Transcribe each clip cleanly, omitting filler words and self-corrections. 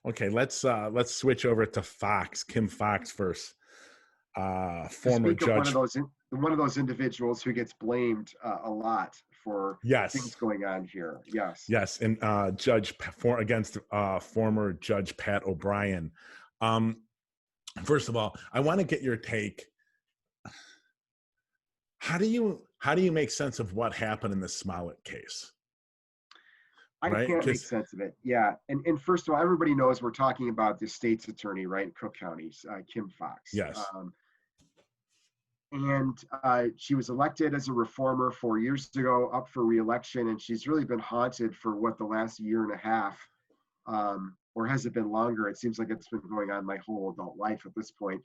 Okay, let's switch over to Fox. Kim Fox first. To Former speak of judge. one of those individuals who gets blamed a lot for Yes, things going on here. Yes. yes, and against former Judge Pat O'Brien. Um, First of all, I want to get your take. How do you make sense of what happened in the Smollett case? I Right? can't make sense of it. Yeah. And first of all, everybody knows we're talking about the state's attorney, right? In Cook County, Kim Fox. Yes. And she was elected as a reformer 4 years ago, up for re-election, and she's really been haunted for what, the last year and a half, or has it been longer? It seems like it's been going on my whole adult life at this point.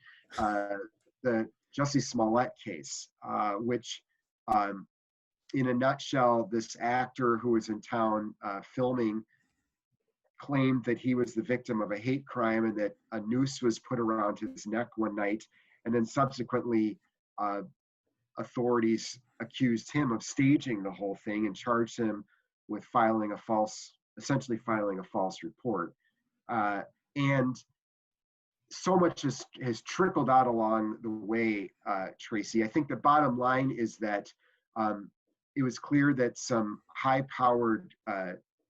The Jussie Smollett case, which, in a nutshell, this actor who was in town filming claimed that he was the victim of a hate crime and that a noose was put around his neck one night, and then subsequently authorities accused him of staging the whole thing and charged him with essentially filing a false report. And so much has trickled out along the way, Tracy. I think the bottom line is that it was clear that some high-powered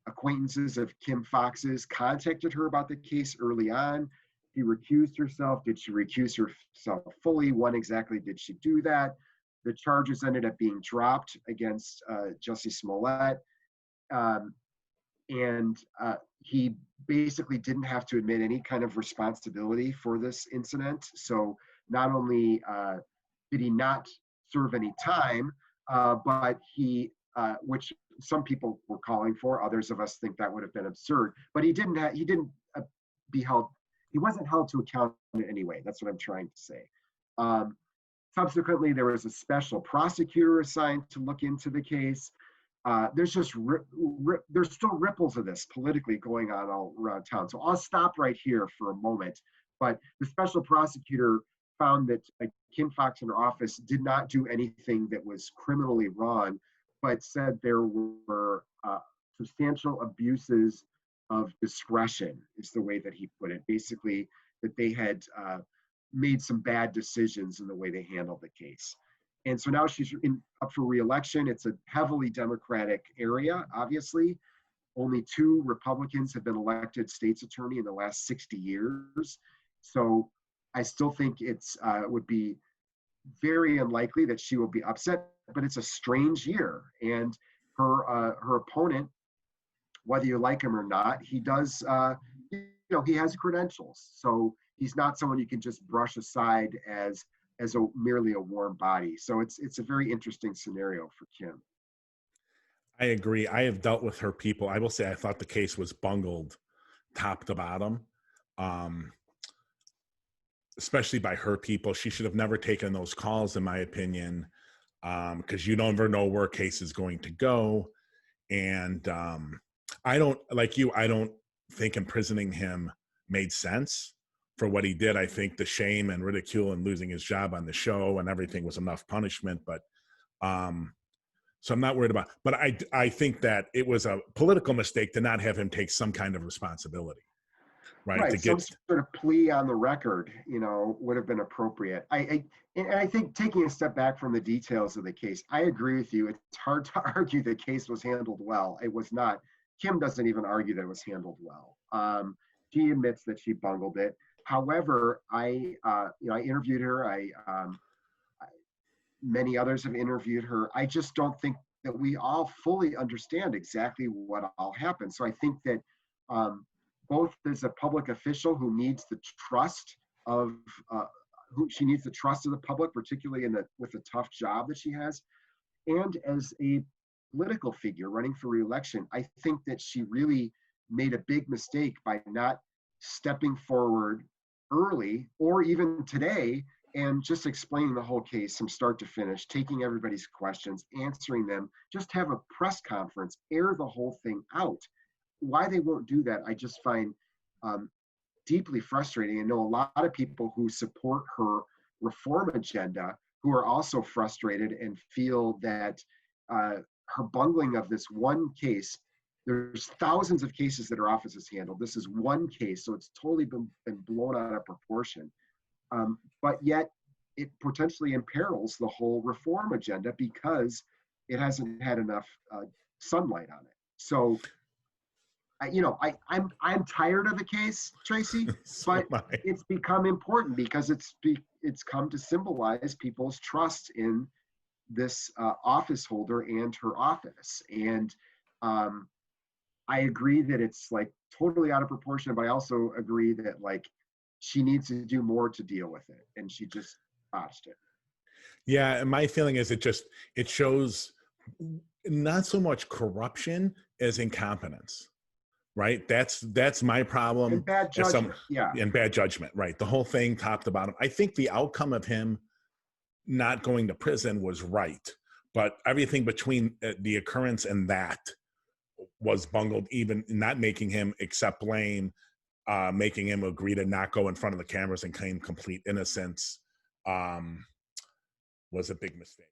acquaintances of Kim Fox's contacted her about the case early on. She recused herself. Did she recuse herself fully? When exactly did she do that? The charges ended up being dropped against Jussie Smollett. And he basically didn't have to admit any kind of responsibility for this incident. So not only did he not serve any time, but he, which some people were calling for, others of us think that would have been absurd, but he wasn't held to account anyway. That's what I'm trying to say. Subsequently, there was a special prosecutor assigned to look into the case. There's just there's still ripples of this politically going on all around town. So I'll stop right here for a moment. But the special prosecutor found that Kim Fox and her office did not do anything that was criminally wrong, but said there were substantial abuses of discretion, is the way that he put it. Basically, that they had made some bad decisions in the way they handled the case. And so now she's up for re-election. It's a heavily Democratic area, obviously. Only 2 Republicans have been elected state's attorney in the last 60 years. So I still think it would be very unlikely that she will be upset, but it's a strange year. And her opponent, whether you like him or not, he does, he has credentials. So he's not someone you can just brush aside as merely a warm body. So it's a very interesting scenario for Kim. I agree. I have dealt with her people. I will say I thought the case was bungled top to bottom, especially by her people. She should have never taken those calls, in my opinion, because you never know where a case is going to go. And I don't think imprisoning him made sense for what he did. I think the shame and ridicule and losing his job on the show and everything was enough punishment. But so I'm not worried about. But I think that it was a political mistake to not have him take some kind of responsibility, right? Some sort of plea on the record, would have been appropriate. I think, taking a step back from the details of the case, I agree with you. It's hard to argue the case was handled well. It was not. Kim doesn't even argue that it was handled well. She admits that she bungled it. However, I interviewed her. Many others have interviewed her. I just don't think that we all fully understand exactly what all happened. So I think that both as a public official who needs the trust of she needs the trust of the public, particularly with the tough job that she has, and as a political figure running for re-election, I think that she really made a big mistake by not stepping forward early or even today and just explaining the whole case from start to finish, taking everybody's questions, answering them, just have a press conference, air the whole thing out. Why they won't do that, I just find deeply frustrating. I know a lot of people who support her reform agenda who are also frustrated and feel that her bungling of this one case There's thousands of cases that our office has handled. This is one case, so it's totally been blown out of proportion. But yet it potentially imperils the whole reform agenda because it hasn't had enough sunlight on it. So, I'm tired of the case, Tracy, So but it's become important because it's come to symbolize people's trust in this office holder and her office. And I agree that it's like totally out of proportion, but I also agree that like she needs to do more to deal with it, and she just botched it. Yeah, and my feeling is it shows not so much corruption as incompetence, right? That's my problem. And bad judgment, yeah. And bad judgment, right? The whole thing, top to bottom. I think the outcome of him not going to prison was right, but everything between the occurrence and that was bungled. Even not making him accept blame, making him agree to not go in front of the cameras and claim complete innocence, was a big mistake.